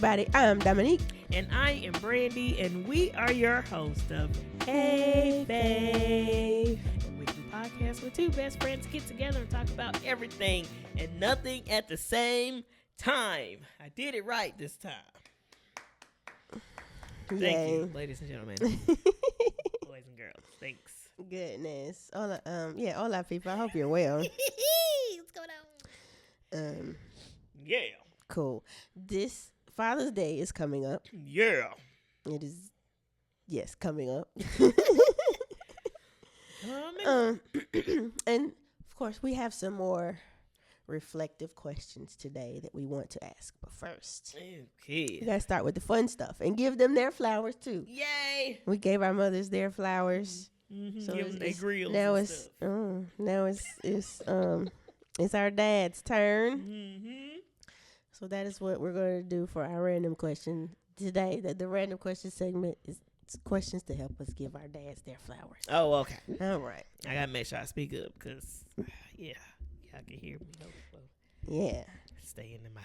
everybody. I'm Dominique. And I am Brandy, and we are your host of Hey Fave, a weekly podcast where two best friends get together and talk about everything and nothing at the same time. I did it right this time. Thank you, ladies and gentlemen, boys and girls. Thanks. Goodness. Hola people. I hope you're well. What's going on? Yeah. Cool. This Father's Day is coming up. Yeah. It is, yes, coming up. And of course, we have some more reflective questions today that we want to ask. But first, we gotta start with the fun stuff and give them their flowers too. Yay! We gave our mothers their flowers. Mm-hmm. So give them their grills. Now it's our dad's turn. Mm-hmm. So that is what we're going to do for our random question today. The random question segment is questions to help us give our dads their flowers. Oh, okay. All right. I got to make sure I speak up because, y'all can hear me. Yeah. Stay in the mic.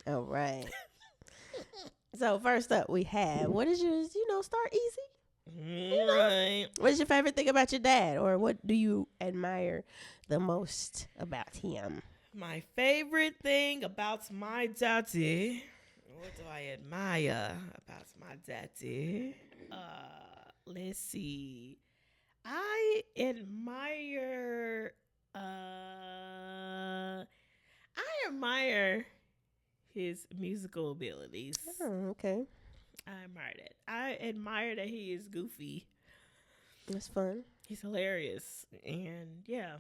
All right. So first up we have, what is yours, start easy. Right. What is your favorite thing about your dad? Or what do you admire the most about him? My favorite thing about my daddy. What do I admire about my daddy? Let's see. I admire his musical abilities. Oh, okay. I admire that. I admire that he is goofy. That's fun. He's hilarious. And yeah,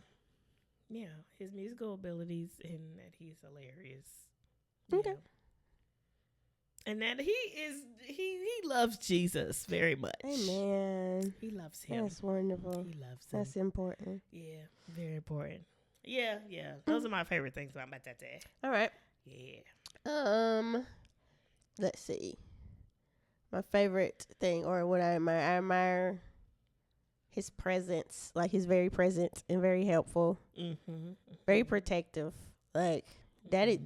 his musical abilities and that he's hilarious. Okay. Yeah. And that he loves Jesus very much. Amen. He loves him. That's wonderful. He loves him. That's important. Yeah, very important. Yeah. Those are my favorite things about my dad. All right. Yeah. Let's see. My favorite thing, or what I admire his presence. Like, he's very present and very helpful. Mm-hmm. Very protective. Like, Daddy,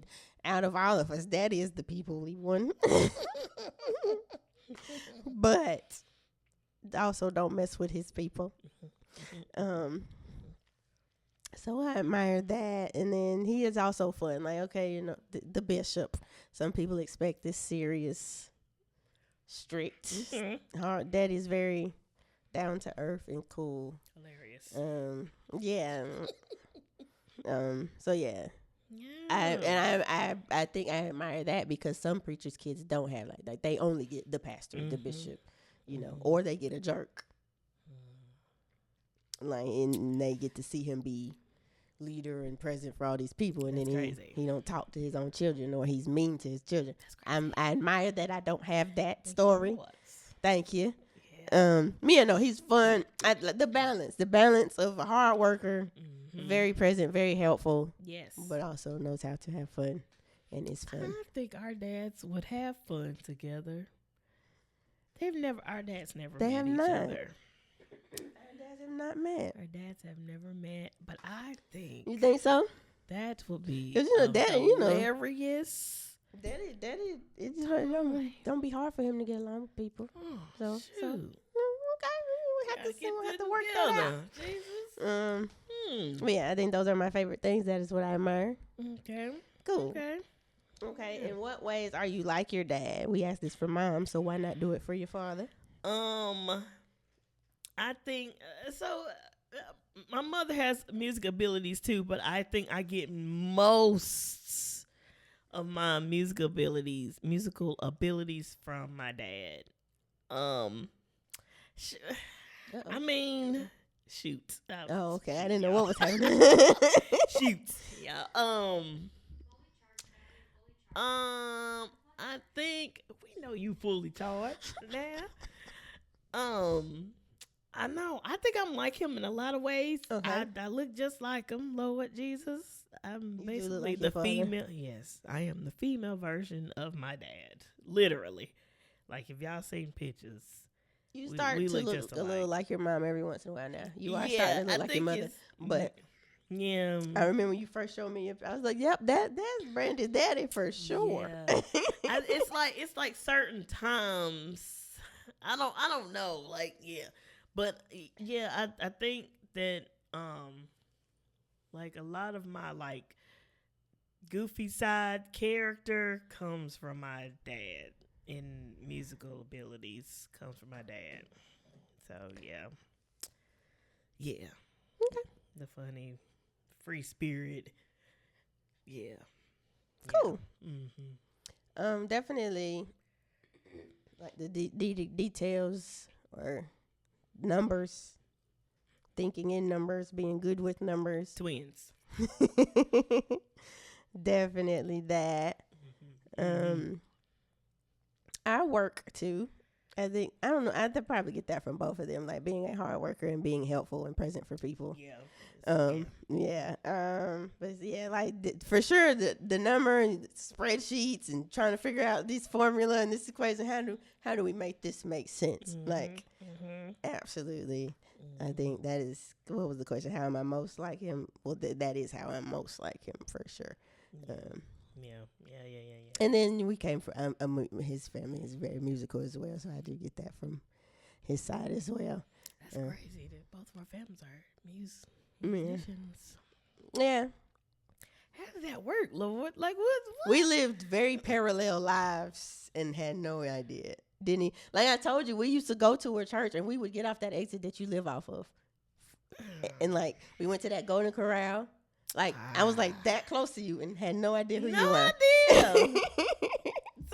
out of all of us, Daddy is the peoply one. But also don't mess with his people. So I admire that. And then he is also fun. Like, okay, the bishop. Some people expect this serious, strict. Hard. Daddy's very down to earth and cool. Hilarious. Yeah. So yeah. I think I admire that because some preachers' kids don't have like they only get the pastor, the bishop, or they get a jerk. Like, and they get to see him be leader and present for all these people, and then he don't talk to his own children, or he's mean to his children. I admire that I don't have that story. Thank you. Yeah. He's fun. The balance of a hard worker, very present, very helpful. Yes, but also knows how to have fun, and it's fun. I think our dads would have fun together. Our dads never met each other. Our dads have not met. Our dads have never met, but I think. You think so? That would be Daddy, hilarious. Daddy, it just don't be hard for him to get along with people. So okay, we'll have to work that out. Jesus. But yeah, I think those are my favorite things. That is what I admire. Okay. Cool. Okay. In what ways are you like your dad? We asked this for mom, so why not do it for your father? I think my mother has music abilities too, but I think I get most of my musical abilities from my dad. I mean, shoot. Oh, okay. I didn't know what was happening. Shoot. Yeah. I think we know you fully charged now. I know. I think I'm like him in a lot of ways. Okay. I look just like him, Lord Jesus. I'm basically the female. Yes, I am the female version of my dad. Literally. Like, if y'all seen pictures. You start to look a little like your mom every once in a while now. You are starting to look like your mother. But Yeah. I remember when you first showed me. I was like, "Yep, that's Brandy's daddy for sure." Yeah. It's like certain times. I don't know. Like, yeah, but yeah, I think that like a lot of my like goofy side character comes from my dad, and musical abilities comes from my dad. So yeah. Okay. The funny, free spirit. Yeah. Cool. Yeah. Mm-hmm. Definitely like the details or numbers, thinking in numbers, being good with numbers. Twins. Definitely that. Mm-hmm. I work too. I think I don't know. I'd probably get that from both of them, like being a hard worker and being helpful and present for people. Yeah. But yeah, like for sure the number and spreadsheets and trying to figure out this formula and this equation. How do we make this make sense? Mm-hmm. Like, absolutely. Mm-hmm. I think that is, what was the question? How am I most like him? Well, that is how I'm most like him for sure. Yeah. And then we came from his family is very musical as well, so I do get that from his side as well. That's crazy that both of our families are musicians. Yeah. How did that work, Lord? Like what? We lived very parallel lives and had no idea, didn't he? Like I told you, we used to go to a church and we would get off that exit that you live off of, and like we went to that Golden Corral. Like I was like that close to you and had no idea who you were. No idea. So,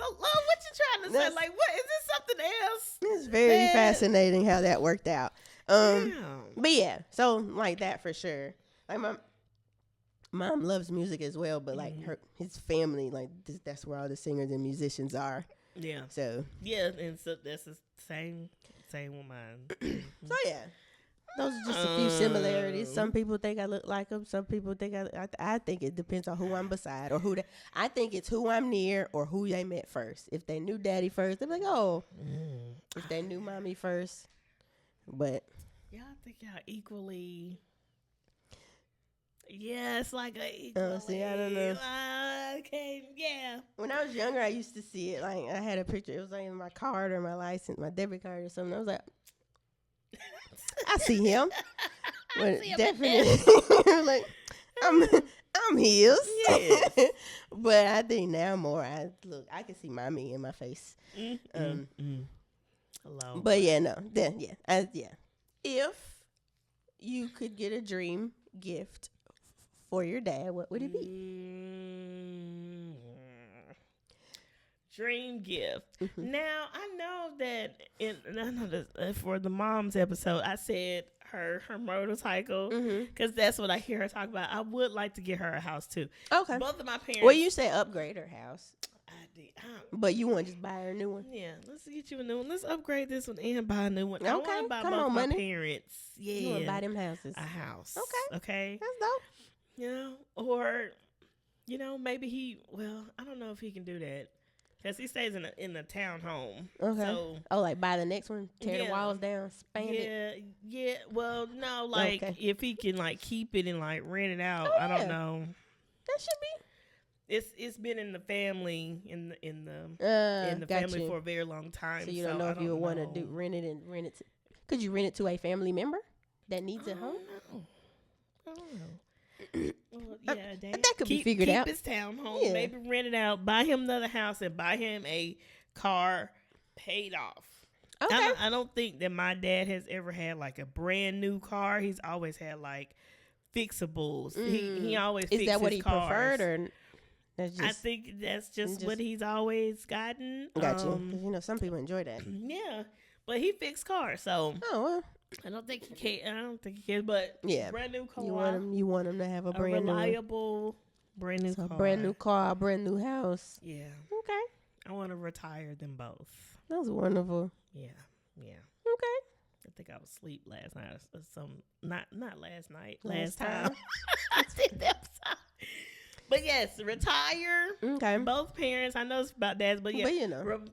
Lord, what you trying to say? Like, what is this? Something else? It's very fascinating how that worked out. But yeah, so like that for sure. Like my mom loves music as well, but like his family, like that's where all the singers and musicians are. Yeah. So yeah, and so that's the same with mine. So yeah. Those are just a few similarities. Some people think I look like them. Some people think I think it depends on who I'm beside or I think it's who I'm near or who they met first. If they knew daddy first, they're like, oh. If they knew mommy first. But yeah, I think y'all equally. Yeah, it's like a equally. See, I don't know. Okay, yeah. When I was younger, I used to see it. Like I had a picture. It was like in my card or my license, my debit card or something. I was like, I see him. But definitely, like I'm his. Yes. But I think now more. I can see mommy in my face. Hello. But yeah, no. Then yeah. If you could get a dream gift for your dad, what would it be? Dream gift. Now I know that for the mom's episode, I said her motorcycle because that's what I hear her talk about. I would like to get her a house too. Okay. Both of my parents. Well, you say upgrade her house. I did. But you want to just buy her a new one? Yeah. Let's get you a new one. Let's upgrade this one and buy a new one. Okay. I want to buy Come both on, my money. parents. Yeah. You want to buy them houses? A house. Okay. That's dope. You know, or maybe I don't know if he can do that. Because he stays in a townhome. Okay. So, like buy the next one, tear the walls down, expand it. Yeah. Well, no, like if he can like keep it and like rent it out, I don't know. That should be. It's been in the family in the family for a very long time. So you don't know if you would want to rent it. Could you rent it to a family member that needs a home? I don't know. Well, yeah, that could be figured out. Keep his townhome, maybe rent it out, buy him another house, and buy him a car paid off. Okay. I don't think that my dad has ever had like a brand new car. He's always had like fixables. He always fixes Is that what he cars. preferred, or I think that's just what he's always gotten. Gotcha. Some people enjoy that. Yeah, but he fixed cars, so. Oh well. I don't think he can. But brand new car. You want him to have a brand reliable brand new car. A brand new car, a brand new house. Yeah. Okay. I want to retire them both. That's wonderful. Yeah. Okay. I think I was asleep last night or some not last night. Last time. I think that was. But yes, retire. Okay. Both parents. I know it's about dads, but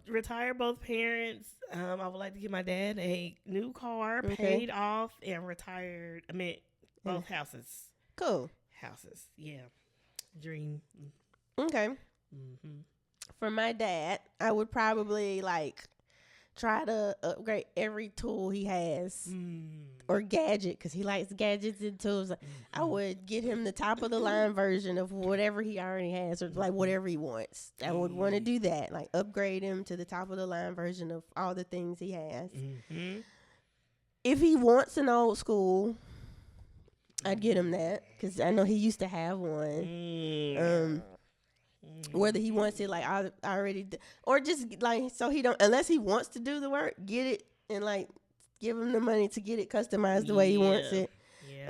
retire both parents. I would like to give my dad a new car, paid off, and retired. I mean, both houses. Cool. houses. Yeah. Dream. Okay. For my dad, I would probably like try to upgrade every tool he has or gadget, because he likes gadgets and tools. I would get him the top of the line version of whatever he already has, or like whatever he wants. I would want to do that, like upgrade him to the top of the line version of all the things he has. If he wants an old school, I'd get him that, because I know he used to have one. Whether he wants it like I already or just like, so he don't, unless he wants to do the work, get it and like give him the money to get it customized the way he wants it.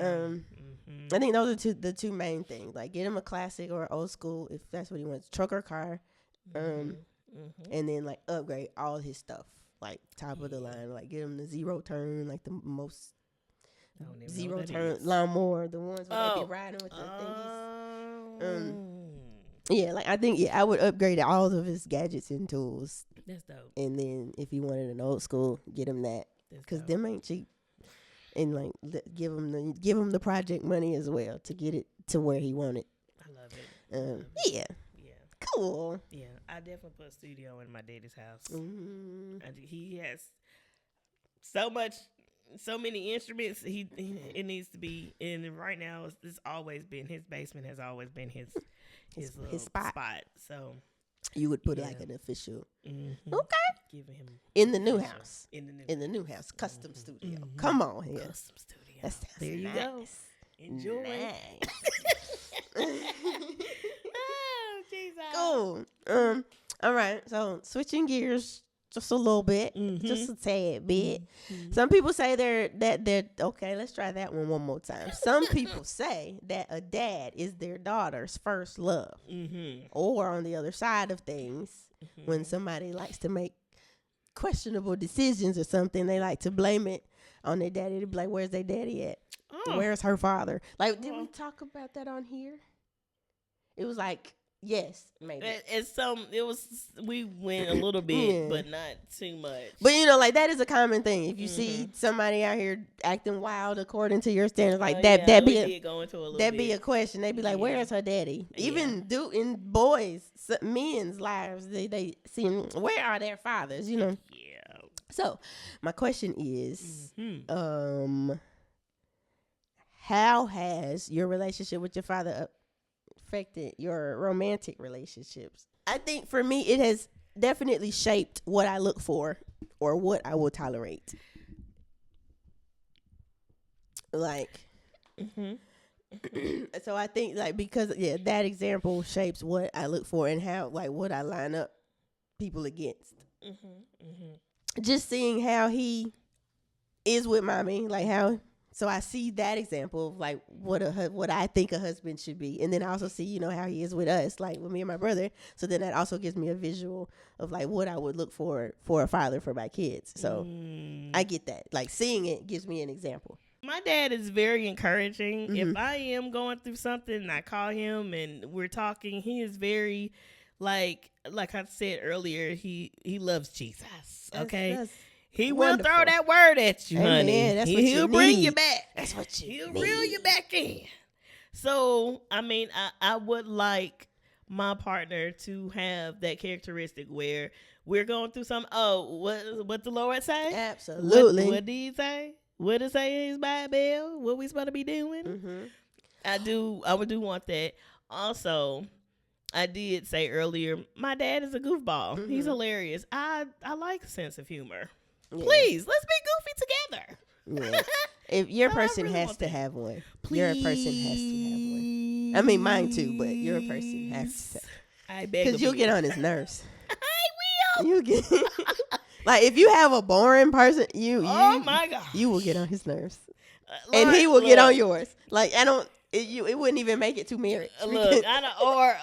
I think those are the two main things. Like, get him a classic or old school if that's what he wants, truck or car, and then like upgrade all his stuff, like top of the line, like get him the zero turn, like the most zero turn lawnmower, the ones where they be riding with the thingies. Yeah, like I think I would upgrade all of his gadgets and tools. That's dope. And then if he wanted an old school, get him that, because them ain't cheap. And like give him the project money as well to get it to where he wanted. I love it. Yeah. Cool. Yeah, I definitely put a studio in my daddy's house. He has so many instruments. It needs to be, and right now it's always been, his basement has always been his spot. So you would put like an official, okay, giving him in the new house, in the new house, custom studio. Come on here, custom studio. There you go. Enjoy. Nice. Oh, Jesus. Cool. All right. So switching gears just a little bit, just a tad bit. Some people say they're okay. Let's try that one more time. Some people say that a dad is their daughter's first love, or on the other side of things, when somebody likes to make questionable decisions or something, they like to blame it on their daddy. To be like, where's their daddy at? Where's her father? Like, did we talk about that on here? It was like, yes, maybe. We went a little bit, but not too much. But like that is a common thing. If you see somebody out here acting wild according to your standards, like that'd be a question. They'd be like, "Where is her daddy?" Even in boys, men's lives, they see, where are their fathers? Yeah. So my question is, how has your relationship with your father affected your romantic relationships? I think for me, it has definitely shaped what I look for or what I will tolerate. Like, so I think like, because that example shapes what I look for and how, like, what I line up people against. Just seeing how he is with mommy, like how. So I see that example of like what I think a husband should be, and then I also see how he is with us, like with me and my brother. So then that also gives me a visual of like what I would look for a father for my kids. So I get that. Like, seeing it gives me an example. My dad is very encouraging. If I am going through something and I call him and we're talking, he is very like I said earlier, he loves Jesus. Okay. He will throw that word at you, honey. That's what he'll bring you back. That's what he'll reel you back in. So, I mean, I would like my partner to have that characteristic where we're going through something. Oh, what the Lord say? Absolutely. What did he say? What did it say in his Bible? What we supposed to be doing? I would want that. Also, I did say earlier, my dad is a goofball. He's hilarious. I like a sense of humor. Please, let's be goofy together. If your person has to have one. Please. Your person has to have one. I mean, mine too, but your person has to. I beg. Because you'll get on his nerves. I will. You get like, if you have a boring person, oh my God, you will get on his nerves, and he will get on yours. Like, it wouldn't even make it to marriage. Look, or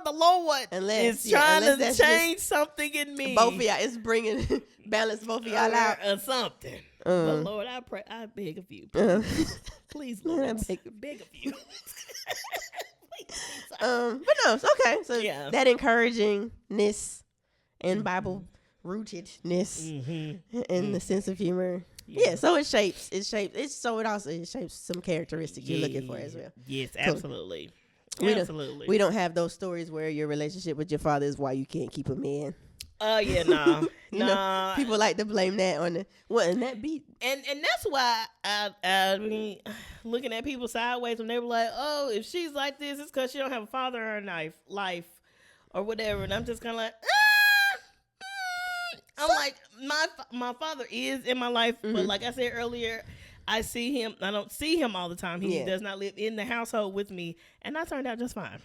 the Lord is trying to change something in me. Both of y'all, it's bringing balance both of y'all out or something. But Lord, I beg of you, please, Lord, I beg of you. But no, it's okay. So that encouragingness and Bible rootedness and the sense of humor. Yeah, so it shapes. It shapes some characteristics you're looking for as well. Yes, absolutely. Absolutely. We don't have those stories where your relationship with your father is why you can't keep a man. Yeah, no. You know, people like to blame that on and that beat. And that's why I mean, looking at people sideways when they were like, oh, if she's like this, it's because she don't have a father in her life or whatever. And I'm just kind of like, I'm like, my father is in my life, but like I said earlier, I see him. I don't see him all the time. He does not live in the household with me, and I turned out just fine.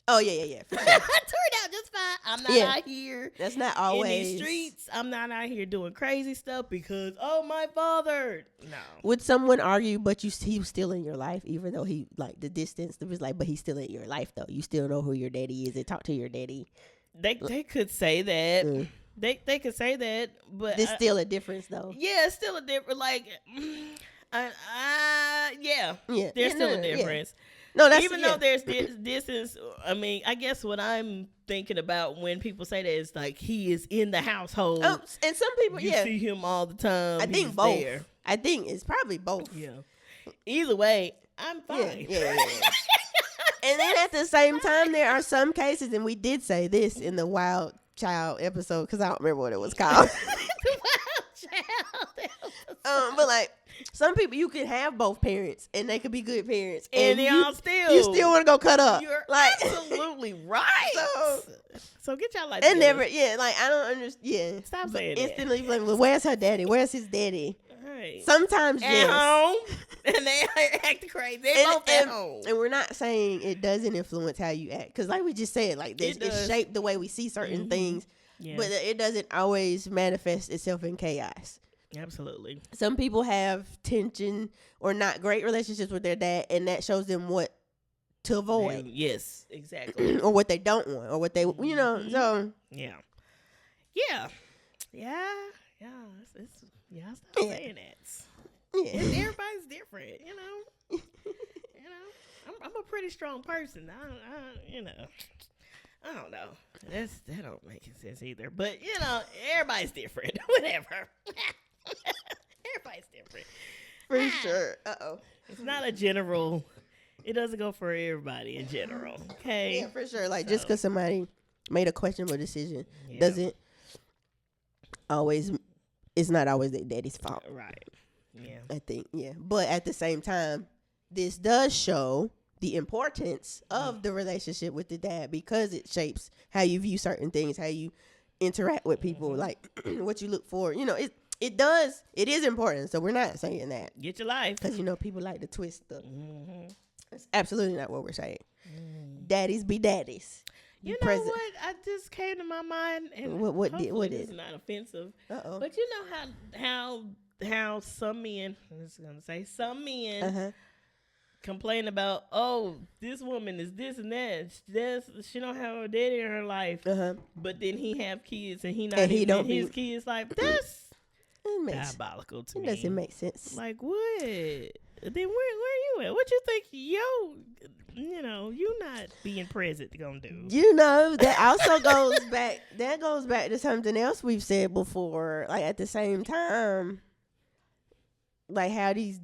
Oh yeah. For sure. I turned out just fine. I'm not out here. That's not always in these streets. I'm not out here doing crazy stuff because my father. No. Would someone argue, but he was still in your life, even though he like the distance? It was like, but he's still in your life though. You still know who your daddy is and talk to your daddy. They could say that. They could say that, but there's still a difference though. Yeah, it's still a difference. Like, there's still a difference. Yeah. No, that's even though there's distance. I mean, I guess what I'm thinking about when people say that is like he is in the household. And some people, you see him all the time. I think both. There. I think it's probably both. Yeah. Either way, I'm fine. Yeah. And then at the same time, there are some cases, and we did say this in the Wild Child episode because I don't remember what it was called. The Wild Child. But like some people, you can have both parents and they could be good parents, and you still want to go cut up. You're like absolutely right. So get y'all like and never, like I don't understand. Yeah, stop saying instantly blame. Well, where's her daddy? Where's his daddy? Right. Sometimes at home, and they act crazy. They both at home. And we're not saying it doesn't influence how you act, because like we just said, like this, it shaped the way we see certain things, but it doesn't always manifest itself in chaos. Absolutely. Some people have tension or not great relationships with their dad, and that shows them what to avoid. Yes, exactly. Or what they don't want, or what they, so. Yeah. Stop saying that. Yeah. Everybody's different, I'm a pretty strong person. I don't know. That don't make sense either. But everybody's different. Whatever. Everybody's different. For sure. It's not a general. It doesn't go for everybody in general. Okay. Yeah, for sure. Like just because somebody made a questionable decision doesn't always. It's not always their daddy's fault. Right. Yeah. I think. Yeah. But at the same time, this does show the importance of the relationship with the dad, because it shapes how you view certain things, how you interact with people, like what you look for. It does. It is important. So we're not saying that. Get your life. Because, people like to twist the. That's absolutely not what we're saying. Daddies be daddies. You know what? I just came to my mind, and what is not offensive. But you know how some men, I'm just gonna say some men complain about, this woman is this and that. She don't have a daddy in her life. But then he have kids and he not even in his kids' life. That's diabolical to me. It doesn't make sense. Like what? Then where you at? What you think you not being present gonna do? That also goes back. That goes back to something else we've said before. Like at the same time, like how these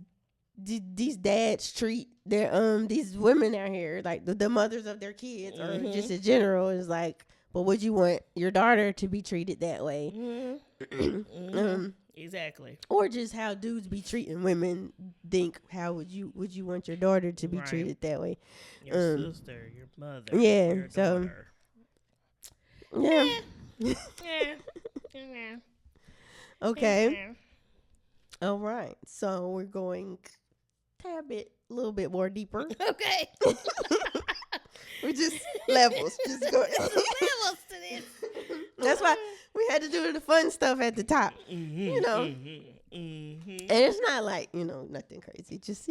dads treat their these women out here, like the mothers of their kids, or just in general, is like, but would you want your daughter to be treated that way? Exactly. Or just how dudes be treating women. Think, how would you want your daughter to be treated that way? Your sister, your mother, your daughter. Yeah. Okay. All right. So we're going a little bit more deeper. Okay. We're just levels. Just going levels to this. That's why we had to do the fun stuff at the top. And it's not like, nothing crazy. Just,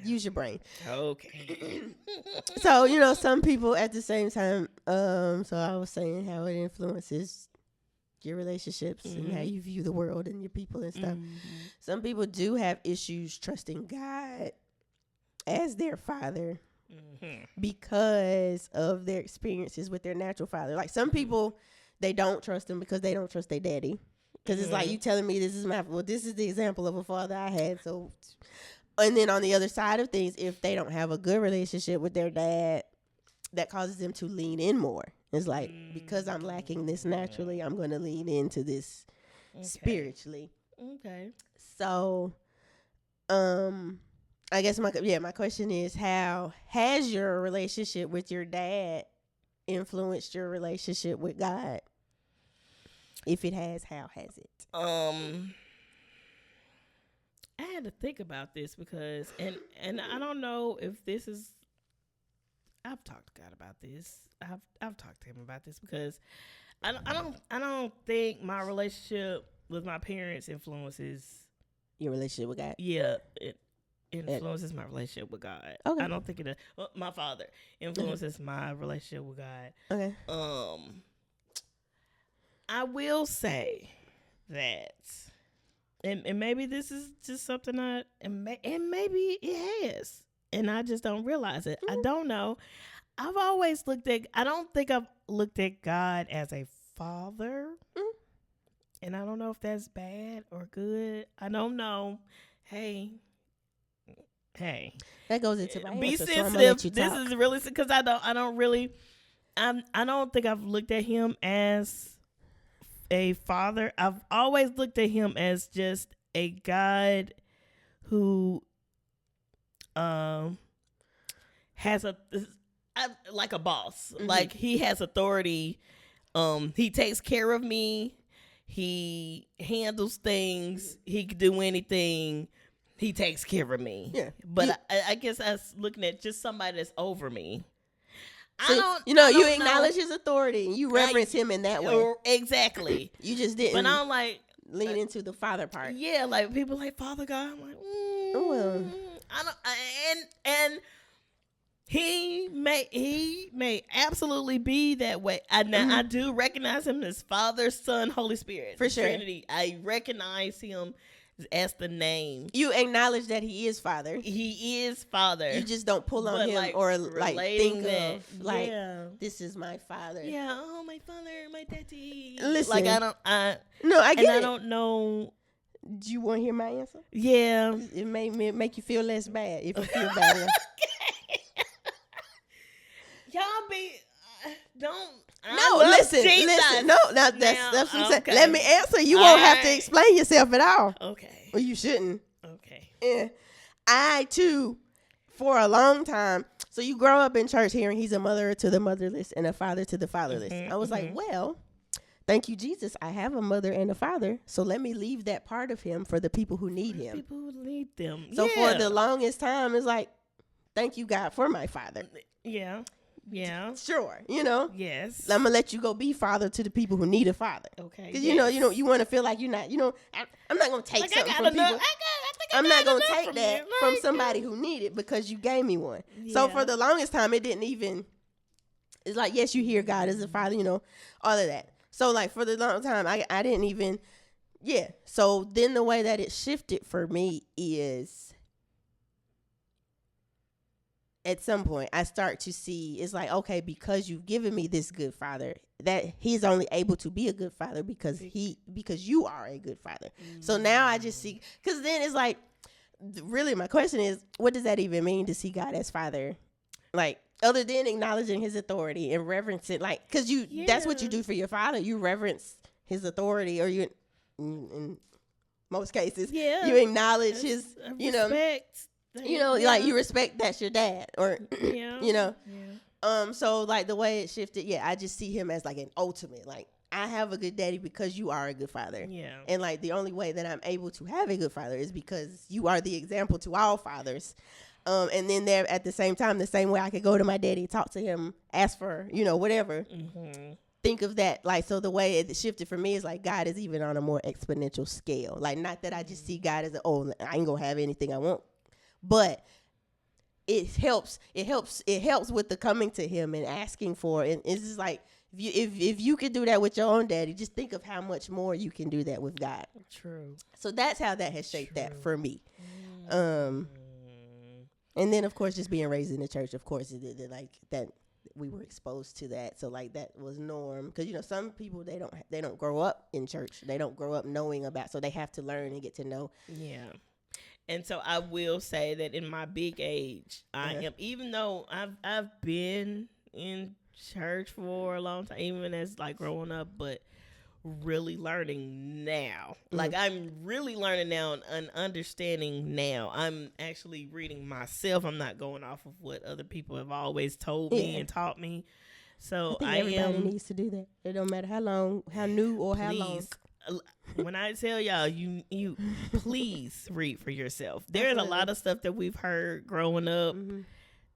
use your brain. Okay. So, some people at the same time, so I was saying how it influences your relationships and how you view the world and your people and stuff. Some people do have issues trusting God as their father because of their experiences with their natural father. Like some people, they don't trust him because they don't trust their daddy. Because it's like you telling me this is the example of a father I had. So, and then on the other side of things, if they don't have a good relationship with their dad, that causes them to lean in more. It's like, because I'm lacking this naturally, I'm going to lean into this spiritually. Okay. So, I guess my question is, how has your relationship with your dad influenced your relationship with God? If it has, how has it? I had to think about this because, and I don't know if this is. I've talked to God about this. I've talked to him about this because I don't think my relationship with my parents influences your relationship with God. Yeah, it influences my relationship with God. Okay. I don't think it. My father influences my relationship with God. Okay. I will say that, and maybe this is just something and maybe it has, and I just don't realize it. I don't know. I don't think I've looked at God as a father, and I don't know if that's bad or good. I don't know. Hey. That goes into my be answer, sensitive. So this is really because I don't think I've looked at him as a father. I've always looked at him as just a God who has like a boss. Like he has authority. He takes care of me. He handles things. He can do anything. He takes care of me. Yeah. But I guess I was looking at just somebody that's over me. So, you acknowledge his authority and you reverence him in that way. Exactly. You just didn't. But I don't lean into the father part. Yeah, like people like Father God. I'm like, I don't. And he may absolutely be that way. I do recognize him as Father, Son, Holy Spirit. For sure. Trinity. I recognize him as the name. You acknowledge that he is Father. He is Father. You just don't pull on him or think of this is my father. Yeah, oh my father, my daddy. Listen, I get it. I don't know. Do you want to hear my answer? Yeah. It may make you feel less bad if you feel bad enough. Y'all be don't. Listen. No, that's what I'm saying. Let me answer. You won't have to explain yourself at all. Okay. Or you shouldn't. Okay. Yeah. I too, for a long time. So you grow up in church hearing he's a mother to the motherless and a father to the fatherless. I was like, well, thank you, Jesus. I have a mother and a father. So let me leave that part of him for the people who need him. People who need them. So for the longest time, it's like, thank you, God, for my father. Yeah. Yeah. Sure. Yes. I'm gonna let you go be father to the people who need a father. Okay. Because you want to feel like you're not. I'm not gonna take something from people. I'm not gonna take that from somebody who need it because you gave me one. Yeah. So for the longest time, it didn't even. It's like, yes, you hear God as a father, all of that. So like for the long time, I didn't even. Yeah. So then the way that it shifted for me is, at some point, I start to see, it's like, okay, because you've given me this good father, that he's only able to be a good father because you are a good father. So now I just see, because then it's like, really my question is, what does that even mean to see God as father? Like, other than acknowledging his authority and reverence it, like, because that's what you do for your father. You reverence his authority, or you, in most cases, you acknowledge his, respect. Like you respect that's your dad, or so like the way it shifted, I just see him as like an ultimate, like I have a good daddy because you are a good father, and like the only way that I'm able to have a good father is because you are the example to all fathers, and then there at the same time, the same way I could go to my daddy, talk to him, ask for whatever. Think of that, like, so the way it shifted for me is like God is even on a more exponential scale, like not that I just see God as I ain't gonna have anything I want. But it helps with the coming to him and asking for it. And it's just like, if you could do that with your own daddy, just think of how much more you can do that with God. True. So that's how that has shaped that for me. And then of course just being raised in the church, of course, like that we were exposed to that. So like that was norm. Because, you know, some people, they don't grow up in church. They don't grow up knowing about, so they have to learn and get to know. Yeah. And so I will say that in my big age, I am, even though I've been in church for a long time, even as like growing up, but really learning now. Like I'm really learning now and understanding now. I'm actually reading myself. I'm not going off of what other people have always told me and taught me. So I think everybody needs to do that. It don't matter how long, how new or how long. When I tell y'all, you please read for yourself. There's a lot of stuff that we've heard growing up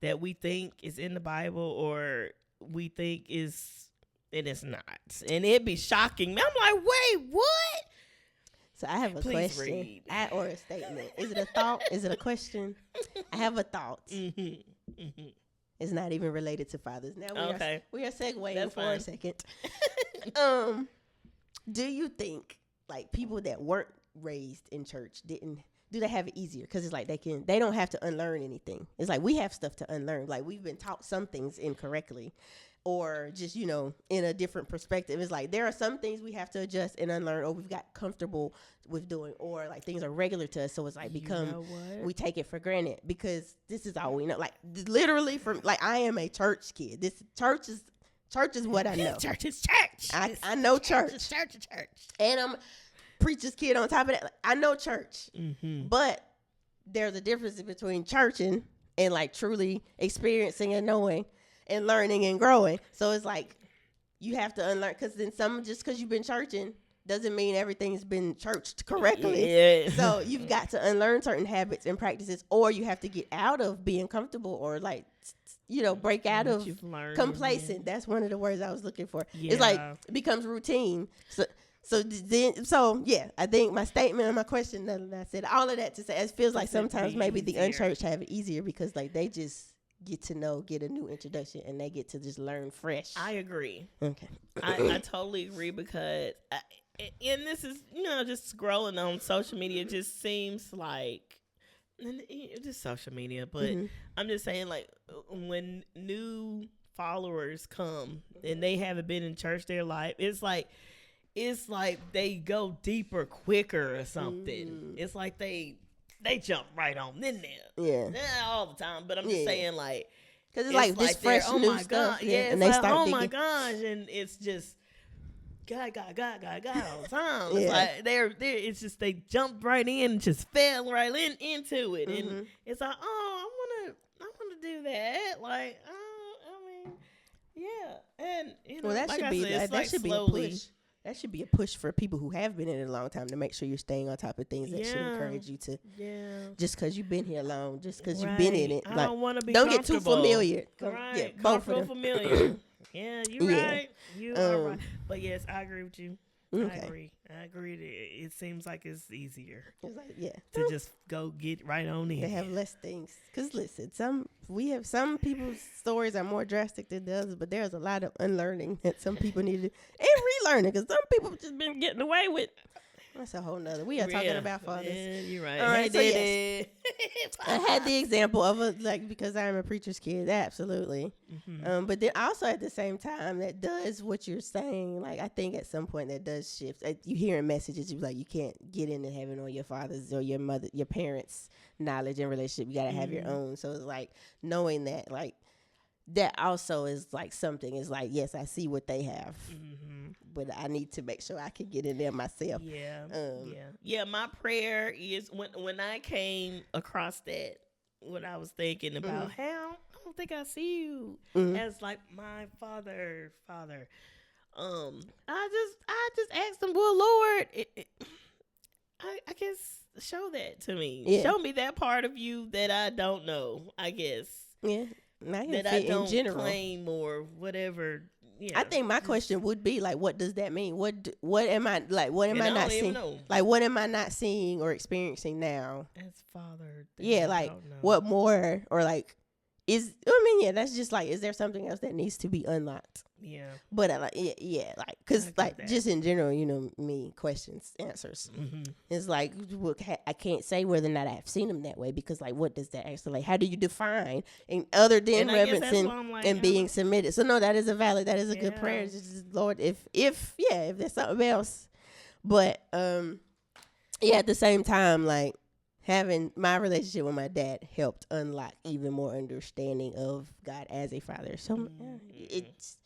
that we think is in the Bible or we think is, and it's not. And it'd be shocking. I'm like, wait, what? So I have a question or a statement. Is it a thought? Is it a question? I have a thought. It's not even related to fathers. Now we are segueing for a second. Do you think like people that weren't raised in church do they have it easier? Because it's like they don't have to unlearn anything. It's like we have stuff to unlearn. Like we've been taught some things incorrectly or just, you know, in a different perspective. It's like there are some things we have to adjust and unlearn or we've got comfortable with doing or like things are regular to us. So it's like we take it for granted because this is all we know. Like literally from like I am a church kid. This church is what I know. Church is church. I know church. Church is church. And I'm preacher's kid on top of that. Like, I know church. But there's a difference between churching and like truly experiencing and knowing and learning and growing. So it's like you have to unlearn because then just because you've been churching doesn't mean everything's been churched correctly. Yeah. So you've got to unlearn certain habits and practices or you have to get out of being comfortable or like you know, break out of complacent. That's one of the words I was looking for. Yeah. It's like it becomes routine. So yeah, I think my statement and my question that I said all of that to say it feels like sometimes maybe the unchurched have it easier because like they just get a new introduction and they get to just learn fresh. I agree. Okay. I totally agree because and this is, you know, just scrolling on social media just seems like just social media, but I'm just saying like when new followers come and they haven't been in church their life, it's like they go deeper quicker or something. It's like they jump right on in there. Yeah. Not all the time, but I'm just saying like because it's like this fresh new stuff. Yeah, and they start oh my gosh, and it's just God all the time. It's like it's just they jumped right in and just fell right into it. And it's like, oh, I wanna do that. Like, I mean, yeah. And you know, well, that like should be said, that should slowly be a push. That should be a push for people who have been in it a long time to make sure you're staying on top of things that should encourage you to. Yeah. Just because you've been here long, just because you've been in it. I don't want to be. Don't get too familiar. Right. Yeah, both of them. Familiar. Yeah, you're right. You are right. But yes, I agree with you. Okay. I agree. It seems like it's easier. It's like, to just go get right on in. They have less things. Because listen, some people's stories are more drastic than the others, but there's a lot of unlearning that some people need to do. And relearning, because some people just been getting away with. That's a whole nother. We are talking about fathers. Yeah, you're right. All right, so yes. I had the example of because I'm a preacher's kid, absolutely. But then also at the same time, that does what you're saying. Like I think at some point that does shift. You hearing messages, you're like you can't get into heaven on your father's or your parents' knowledge and relationship. You gotta have your own. So it's like knowing that, like that also is like something. Is like yes, I see what they have. But I need to make sure I can get in there myself. Yeah. My prayer is when I came across that, what I was thinking about how I don't think I see you as like my father. I just asked him, well, Lord, I guess show that to me. Yeah. Show me that part of you that I don't know. I guess. Yeah. That I don't claim or whatever. Yeah. I think my question would be like, what does that mean? What am I like? What am I not seeing? Like, what am I not seeing or experiencing now? As father. Yeah, like what more or like that's just like, is there something else that needs to be unlocked? Yeah. But like, because like just in general, me, questions, answers. Mm-hmm. It's like, I can't say whether or not I've seen them that way, because like, what does that actually, like, how do you define other than reverencing and being submitted? So no, that is a good prayer. Just, Lord, if there's something else, but at the same time, like, having my relationship with my dad helped unlock even more understanding of God as a father. So it's.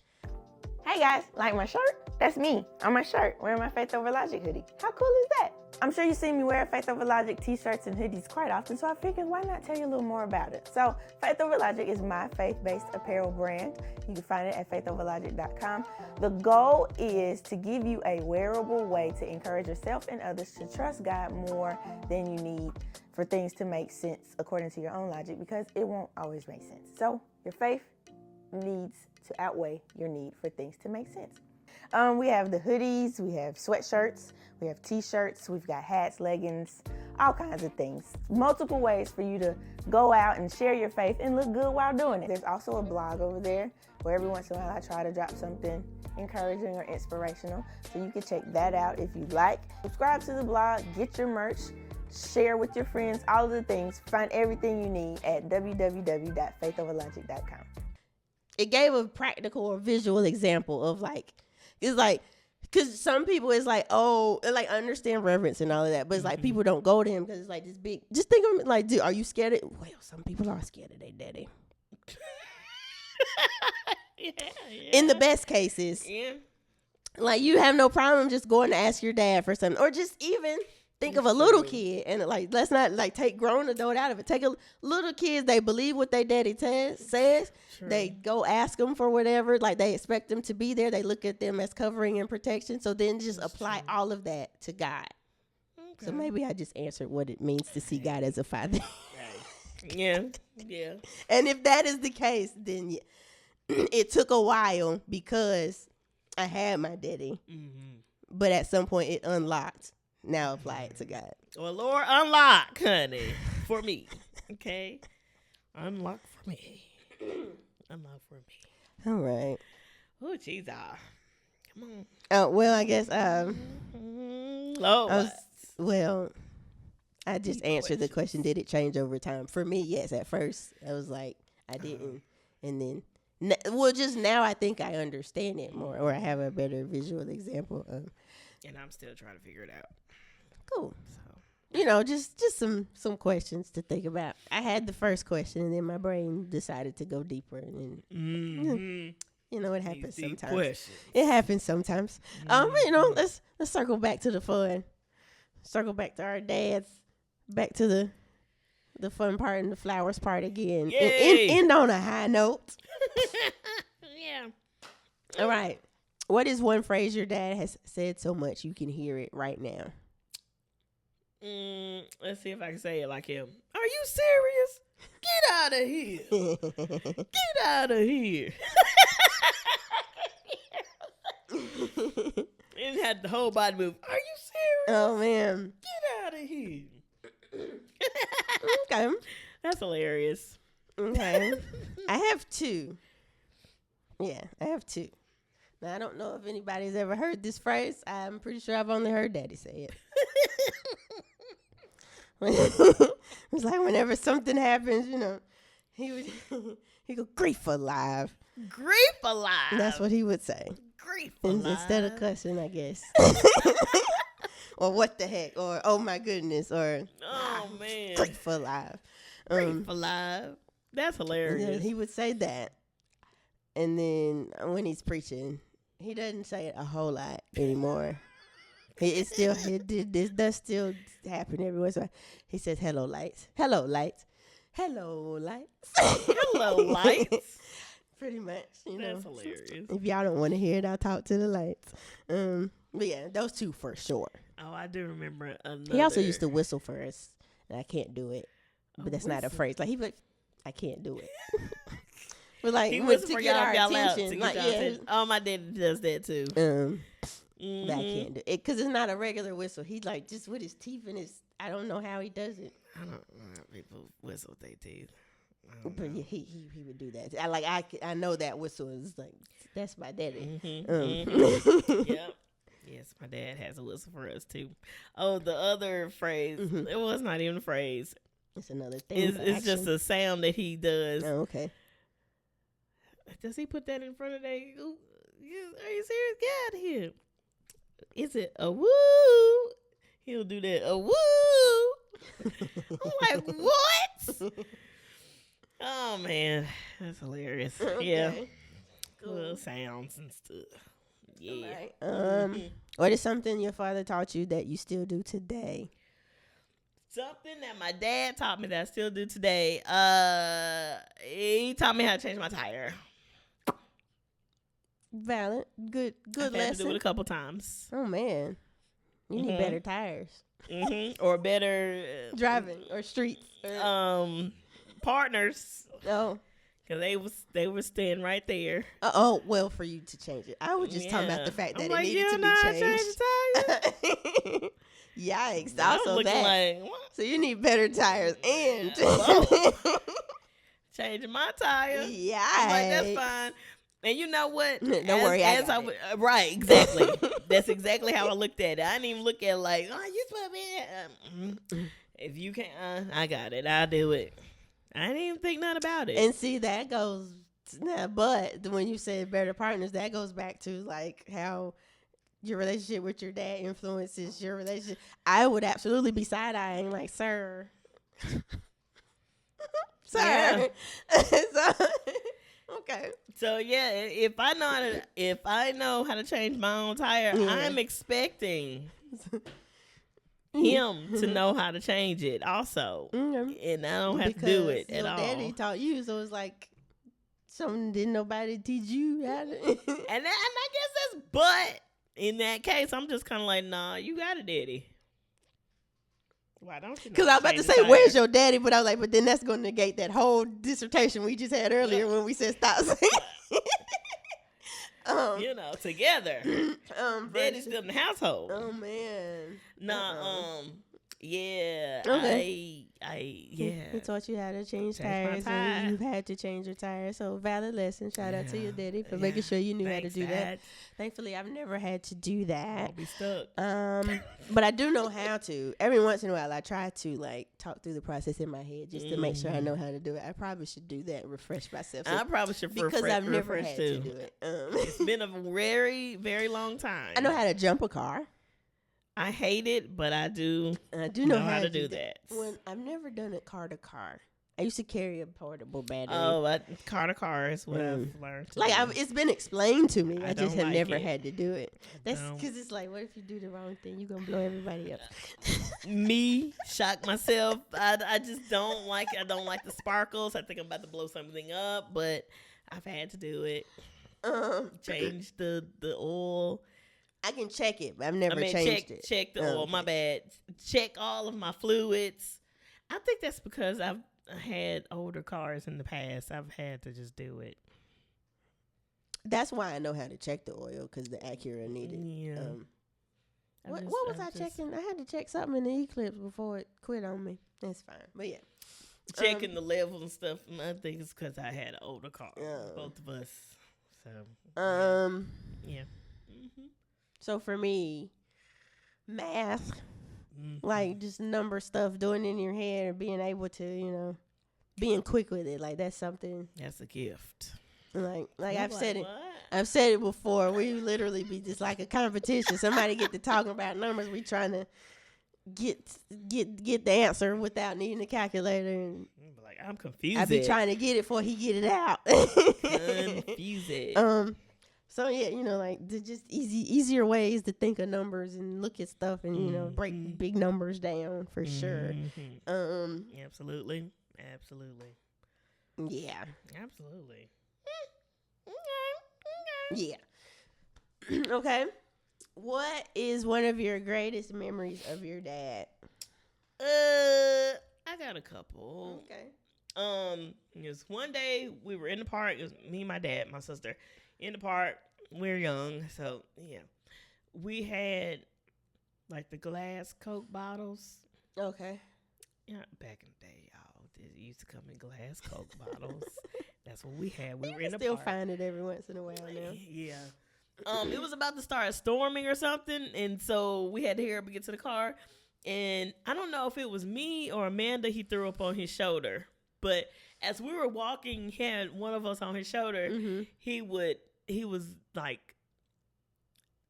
Hey guys, like my shirt? That's me on my shirt wearing my Faith Over Logic hoodie. How cool is that? I'm sure you've seen me wear Faith Over Logic t-shirts and hoodies quite often, so I figured why not tell you a little more about it. So Faith Over Logic is my faith-based apparel brand. You can find it at faithoverlogic.com. The goal is to give you a wearable way to encourage yourself and others to trust God more than you need for things to make sense according to your own logic, because it won't always make sense. So your faith needs to outweigh your need for things to make sense. We have the hoodies, we have sweatshirts, we have t-shirts, we've got hats, leggings, all kinds of things. Multiple ways for you to go out and share your faith and look good while doing it. There's also a blog over there where every once in a while I try to drop something encouraging or inspirational. So you can check that out if you like. Subscribe to the blog, get your merch, share with your friends, all of the things. Find everything you need at www.faithoverlogic.com. It gave a practical or visual example of like, it's like, because some people it's like, oh, like, I understand reverence and all of that, but it's like people don't go to him because it's like this big. Just think of it like, dude, are you scared of? Well, some people are scared of their daddy. In the best cases, like, you have no problem just going to ask your dad for something, or just even think of a little kid, and like, let's not like take grown adult out of it. Take a little kids, they believe what their daddy says. True. They go ask them for whatever, like they expect them to be there. They look at them as covering and protection. So then just apply all of that to God. Okay. So maybe I just answered what it means to see God as a father. Yeah. And if that is the case, then it took a while because I had my daddy, but at some point it unlocked. Now apply it to God. Well, Lord, unlock, honey, for me. Okay? Unlock for me. Unlock for me. All right. Oh, jeez. Come on. Oh, well, I guess, I just answered the question, did it change over time? For me, yes. At first, I was like, I didn't. And then, just now I think I understand it more, or I have a better visual example of. And I'm still trying to figure it out. Cool. So, just some questions to think about. I had the first question, and then my brain decided to go deeper, and then, it happens sometimes. Questions. It happens sometimes. Let's circle back to the fun. Circle back to our dads. Back to the fun part and the flowers part again. End on a high note. Yeah. All right. What is one phrase your dad has said so much you can hear it right now? Let's see if I can say it like him. Are you serious? Get out of here. Get out of here. And had the whole body move. Are you serious? Oh, man. Get out of here. Okay. That's hilarious. Okay. I have two. Yeah, I have two. Now, I don't know if anybody's ever heard this phrase. I'm pretty sure I've only heard Daddy say it. It's like whenever something happens, he go, grief alive. Grief alive. That's what he would say. Grief alive. Instead of cussing, I guess. Or what the heck, or oh my goodness, or man, grief alive. Grief alive. That's hilarious. He would say that. And then when he's preaching, he doesn't say it a whole lot anymore. This does still happen every once in a while. He says, hello, lights. Hello, lights. Hello, lights. Hello, lights. Pretty much, That's hilarious. If y'all don't want to hear it, I'll talk to the lights. But yeah, those two for sure. Oh, I do remember another. He also used to whistle for us, and I can't do it. But that's not a phrase. Like, I can't do it. But like, he was to get our attention. Oh, my daddy does that too. That I can't do it because it's not a regular whistle. He like just with his teeth and his. I don't know how he does it. I don't know how people whistle with their teeth. But yeah, he would do that. I know that whistle is like, that's my daddy. Yep. Yes, my dad has a whistle for us too. Oh, the other phrase, it was not even a phrase. It's another thing. It's just a sound that he does. Oh, okay. Does he put that in front of that? Are you serious? Get out of here. Is it a woo? He'll do that. A woo. I'm like, what? Oh, man. That's hilarious. Okay. Yeah. Cool. Little sounds and stuff. Yeah. Right. What is something your father taught you that you still do today? Something that my dad taught me that I still do today. He taught me how to change my tire. Valid. Good lesson. I've had to do it a couple times. Oh, man. You need better tires. Or better driving or streets. Partners. Oh. Because they were staying right there. Well, for you to change it. I was just talking about the fact that it needed to be changed. Yikes. Also that. Like, what? So you need better tires and changing my tires. Yeah. I'm like, that's fine. And you know what? Don't worry, right, exactly. That's exactly how I looked at it. I didn't even look at it like, oh, you supposed to be. If you can't, I got it. I'll do it. I didn't even think nothing about it. And see, that goes, but when you said better partners, that goes back to like how your relationship with your dad influences your relationship. I would absolutely be side-eyeing like, sir. Sir. Yeah. Okay. So yeah, if I know how to change my own tire, I'm expecting him to know how to change it also, and I don't have to do it at all. Daddy taught you, so it's like something didn't nobody teach you how to. and I guess that's but in that case, I'm just kind of like, nah, you got it, daddy. Why don't you? Because I was about to say, where's your daddy? But I was like, but then that's going to negate that whole dissertation we just had earlier when we said stop saying. Together. Daddy's still in the household. Oh man. Nah. Yeah. Okay. Yeah. He taught you how to change tires, and you've had to change your tires. So valid lesson. Shout out to your daddy for making sure you knew how to do that. Thankfully, I've never had to do that. I'll be stuck. But I do know how to. Every once in a while, I try to like talk through the process in my head just to make sure I know how to do it. I probably should do that and refresh myself. I probably should because I've never had to do it. It's been a very, very long time. I know how to jump a car. I hate it, but I do know how to do that. When I've never done it car to car. I used to carry a portable battery. Oh, car to car is what I've learned. It's been explained to me. I just have like never it. had to do it. That's because it's like, what if you do the wrong thing? You're gonna blow everybody up. Me, shock myself. I just don't like it. I don't like the sparkles. I think I'm about to blow something up, but I've had to do it. Change the oil. I can check it, but I've never changed it. Check the oil. My bad. Check all of my fluids. I think that's because I've had older cars in the past. I've had to just do it. That's why I know how to check the oil, because the Acura needed. Yeah. What was I checking? I had to check something in the Eclipse before it quit on me. That's fine, but yeah. Checking the levels and stuff. I think it's because I had an older car. Both of us. So. Yeah. So for me, math, like just number stuff, doing it in your head, or being able to, being quick with it, like that's something. That's a gift. Like I've said it. I've said it before. We literally be just like a competition. Somebody get to talking about numbers. We trying to get the answer without needing a calculator. And like, I'm confused. I be trying to get it before he get it out. Confuse it. So yeah, like just easier ways to think of numbers and look at stuff and break big numbers down for sure. Absolutely. Yeah. Absolutely. Yeah. Okay. What is one of your greatest memories of your dad? I got a couple. Okay. It was one day we were in the park. It was me, my dad, my sister. In the park, we're young, so yeah. We had like the glass Coke bottles. Okay. Yeah, back in the day, y'all. used to come in glass Coke bottles. That's what we had. We were in the still park. find it every once in a while now. Yeah. It was about to start storming or something, and so we had to hurry up and get to the car. And I don't know if it was me or Amanda he threw up on his shoulder, but as we were walking, he had one of us on his shoulder. Mm-hmm. He was like,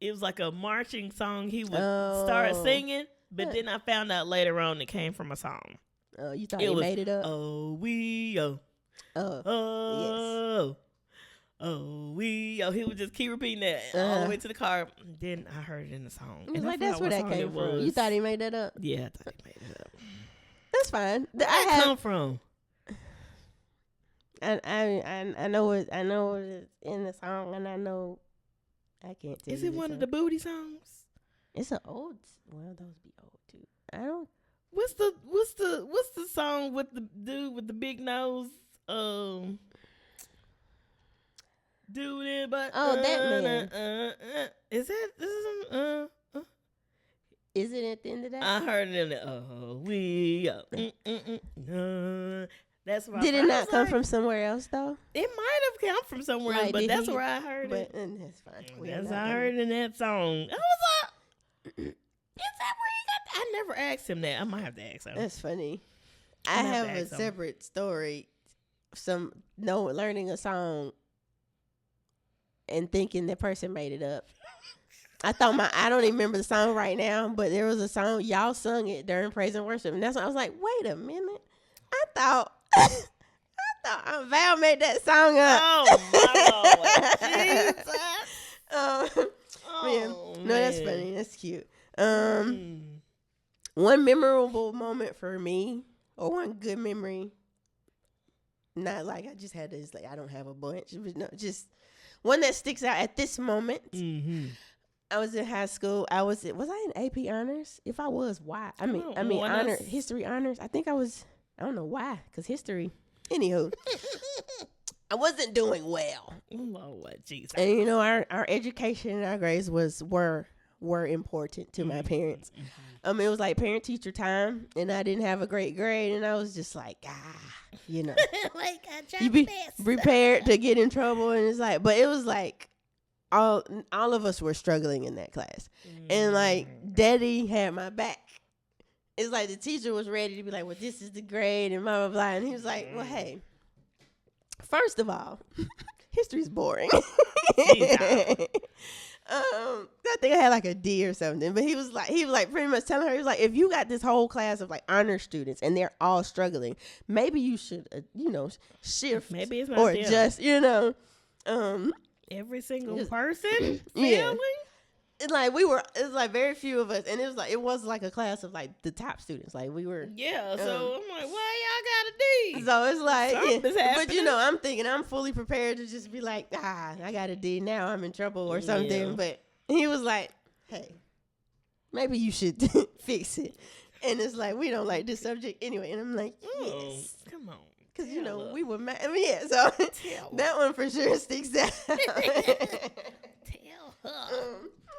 it was like a marching song. He would start singing, but then I found out later on it came from a song. Oh, you thought he made it up? Oh, we, oh. Oh, yes. Oh, we, oh, he would just keep repeating that all the way to the car. Then I heard it in the song. I was like, that's where that came from. You thought he made that up? Yeah, I thought he made it up. That's fine. Where did that come from? I know it. I know it's in the song, and I know I can't tell. Is it one of the booty songs? It's an old. Well, those be old too. I don't. What's the song with the dude with the big nose? Dude it, but that man. Is it? Is it at the end of that? I heard it in the we. That's why. Did it not come from somewhere else though? It might have come from somewhere else, but that's where I heard it. That's fine. That's I heard in that song. I was like, is that where you got that? I never asked him that. I might have to ask him. That's funny. I have a separate story. Learning a song and thinking the person made it up. I don't even remember the song right now, but there was a song, y'all sung it during praise and worship. And that's when I was like, wait a minute. I thought Val made that song up. Oh, my Lord. Jesus. Man. No, that's funny. That's cute. One memorable moment for me, or one good memory, not like I just had this, like I don't have a bunch, but no, just one that sticks out at this moment. Mm-hmm. I was in high school. Was I in AP honors? If I was, why? I mean history honors. I think I was. I don't know why, because history. Anywho, I wasn't doing well. Lord Jesus. And our education and our grades were important to my parents. Mm-hmm. It was like parent teacher time, and I didn't have a great grade, and I was just like, like you be prepared to get in trouble, and it's like, but it was like all of us were struggling in that class, and like Daddy had my back. It's like the teacher was ready to be like, well, this is the grade, and blah, blah, blah. And he was like, well, hey, first of all, history's boring. I think I had like a D or something, but he was like pretty much telling her, he was like, if you got this whole class of like honor students and they're all struggling, maybe you should, shift. Maybe it's not or them. Just, every single person failing. Yeah. It's like very few of us, and it was like a class of like the top students. Like we were. Yeah. So I'm like, why y'all got a D? So it's like, something's happening. But I'm thinking I'm fully prepared to just be like, I got a D now, I'm in trouble or something. Yeah. But he was like, hey, maybe you should fix it. And it's like, we don't like this subject anyway. And I'm like, yes. Come on. Because, we were mad. So that one for sure sticks out. Tell her.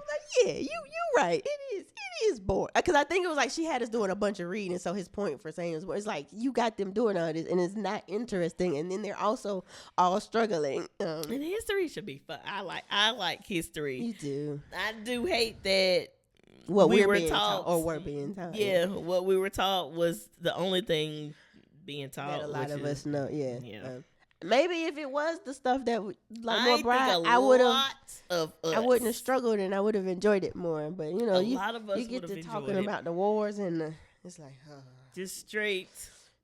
Like, yeah, you're right. It is boring. Because I think it was like she had us doing a bunch of reading. So his point for saying it's like you got them doing all this, and it's not interesting. And then they're also all struggling. And history should be fun. I like history. You do. I do hate that what we were taught, or were being taught. Yeah, what we were taught was the only thing being taught. That a lot of us know. Yeah. Maybe if it was the stuff that more bright, I would have. I wouldn't have struggled, and I would have enjoyed it more. But a lot of us you get to talking about the wars, and it's like just straight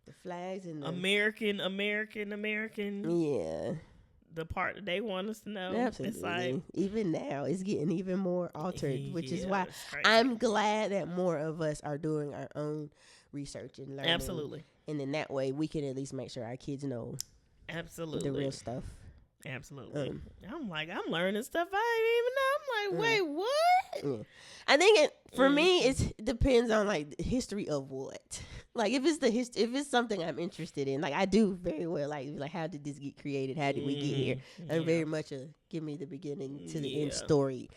the flags and the American. Yeah, the part that they want us to know. Absolutely. It's like even now, it's getting even more altered, which is why I'm glad that more of us are doing our own research and learning. Absolutely, and in that way, we can at least make sure our kids know. Absolutely. The real stuff. Absolutely. I'm learning stuff I didn't even know. I'm like, wait, what? Yeah. I think for me, it depends on like the history of what. Like if it's something I'm interested in, like I do very well. Like how did this get created? How did we get here? I'm very much give me the beginning to the end story.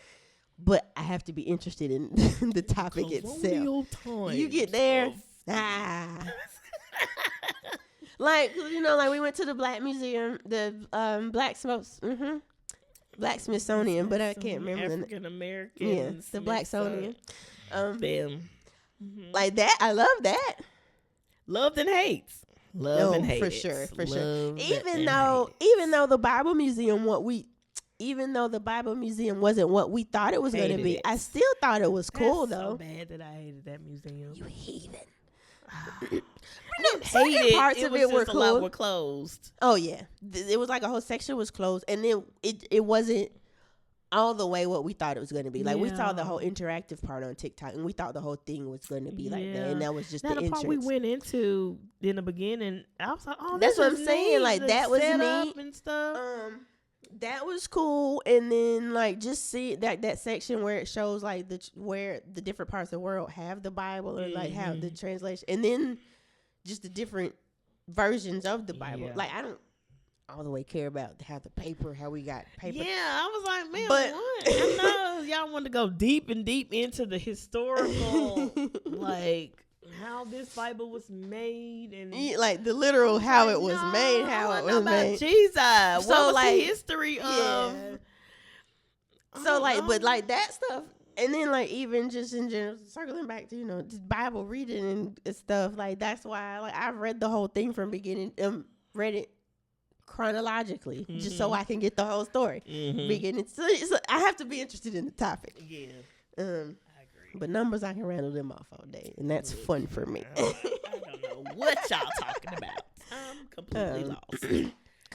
But I have to be interested in the topic itself. Times. You get there, Like, like we went to the Black Museum, the Black Smithsonian, but I can't remember African American. Yeah, the Blacksonian. Them. Like that, I love that. Loved and hates. Love and hated. For sure. Even though the Bible Museum, the Bible Museum wasn't what we thought it was going to be, I still thought it was cool though. So bad that I hated that museum. You heathen. Parts of it were cool. A lot were closed. Oh yeah, it was like a whole section was closed, and then it wasn't all the way what we thought it was going to be. Like we saw the whole interactive part on TikTok, and we thought the whole thing was going to be like that, and that was just the entrance. Part we went into in the beginning, I was like, "Oh, that's what I'm saying." Like that was neat and stuff. That was cool, and then like just see that section where it shows like where the different parts of the world have the Bible or like how the translation, and then just the different versions of the Bible. Like I don't all the way care about how we got paper. Yeah, I was like, man, but I know y'all want to go deep into the historical, like how this Bible was made and like the literal how it was made, how it was made. Jesus, so what was like the history of? So like, but like that stuff. And then, like, even just in general, circling back to, just Bible reading and stuff, like, that's why, like, I've read the whole thing from beginning, read it chronologically, just so I can get the whole story. Beginning. So I have to be interested in the topic. Yeah. I agree. But numbers, I can rattle them off all day, and that's fun for me. I don't know what y'all talking about. I'm completely lost.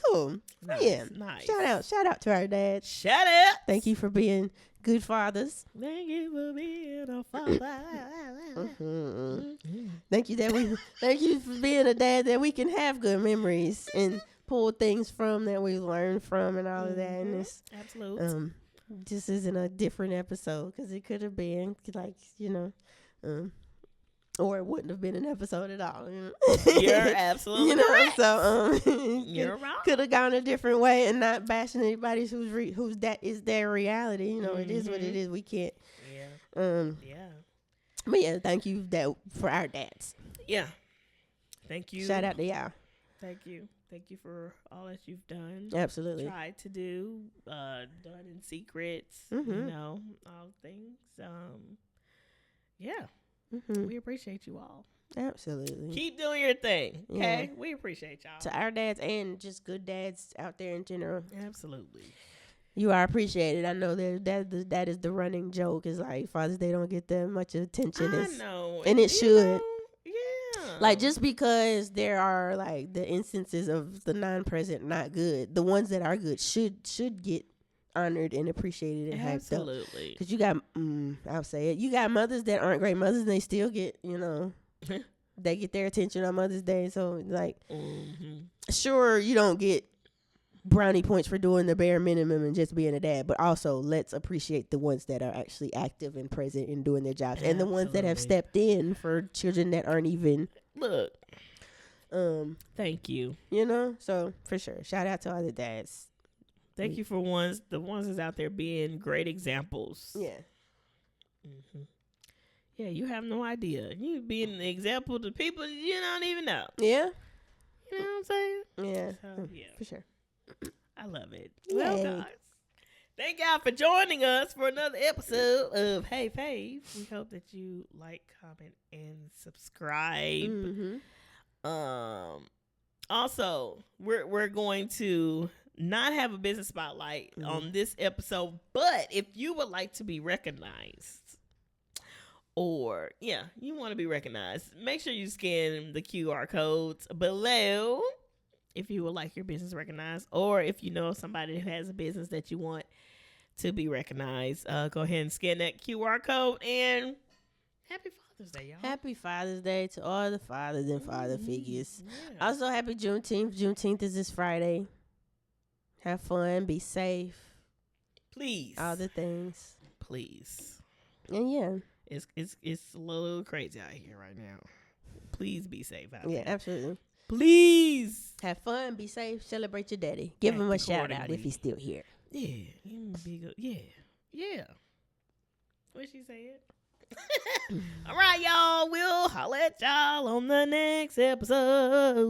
Cool. Nice. Shout out to our dads. Shout out. Thank you for being good fathers. Thank you for being a father. Thank you for being a dad that we can have good memories and pull things from that we learned from and all of that. And this, absolutely. This isn't a different episode because it could have been like, or it wouldn't have been an episode at all. You're absolutely correct. So you're wrong. Could have gone a different way and not bashing anybody who's that is their reality. It is what it is. We can't. Yeah. But yeah, thank you for our dads. Yeah. Thank you. Shout out to y'all. Thank you for all that you've done. Absolutely. Tried to do, done in secrets. All things. Yeah. We appreciate you all. Absolutely. Keep doing your thing. Okay. Yeah. We appreciate y'all. To our dads and just good dads out there in general. Absolutely. You are appreciated. I know that is the running joke. Is like Father's Day don't get that much attention. I know. And it should. Yeah. Like just because there are like the instances of the non-present not good, the ones that are good should get honored and appreciated and hyped up. Absolutely. Because you got, I'll say it, you got mothers that aren't great mothers and they still get, they get their attention on Mother's Day. So like, sure, you don't get brownie points for doing the bare minimum and just being a dad, but also let's appreciate the ones that are actually active and present and doing their jobs. And the ones that have stepped in for children that aren't even. Look. Thank you. So for sure. Shout out to all the dads. Thank you for the ones that's out there being great examples. Yeah. Yeah, you have no idea. You being an example to people you don't even know. Yeah. You know what I'm saying? Yeah. So, yeah. For sure. I love it. Yay. Well, guys, thank y'all for joining us for another episode of Hey Fave. We hope that you like, comment, and subscribe. Also, we're going to not have a business spotlight on this episode, but if you would like to be recognized or you want to be recognized, make sure you scan the QR codes below if you would like your business recognized, or if you know somebody who has a business that you want to be recognized, go ahead and scan that QR code. And happy Father's Day, y'all. Happy Father's Day to all the fathers and father figures. Yeah. Also, happy Juneteenth. Juneteenth is this Friday. Have fun. Be safe. Please. All the things. Please. And yeah. It's a little crazy out here right now. Please be safe out there. Yeah, absolutely. Please. Have fun. Be safe. Celebrate your daddy. Give him a shout out if he's still here. Yeah. Yeah. What she said? All right, y'all. We'll holler at y'all on the next episode.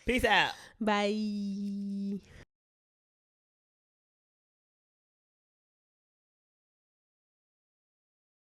Peace out. Bye.